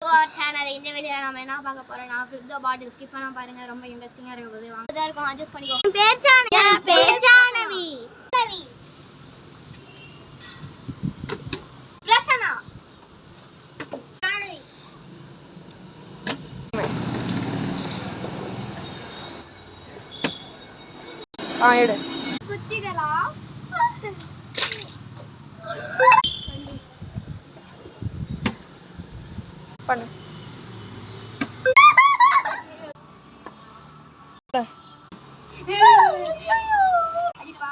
to our channel. இந்த வீடியோல நாம என்ன பார்க்க போறோம்னா flip the bottle skip பண்ணாம பாருங்க ரொம்ப இன்ட்ரஸ்டிங்கா இருக்க போகுது வாங்க இதா இருக்கும் அட்ஜஸ்ட் பண்ணிக்கோ பேர் ஜானவி பிரசன்னா ஜானவி எடு குத்திடலா பண்ணு அடிப்பா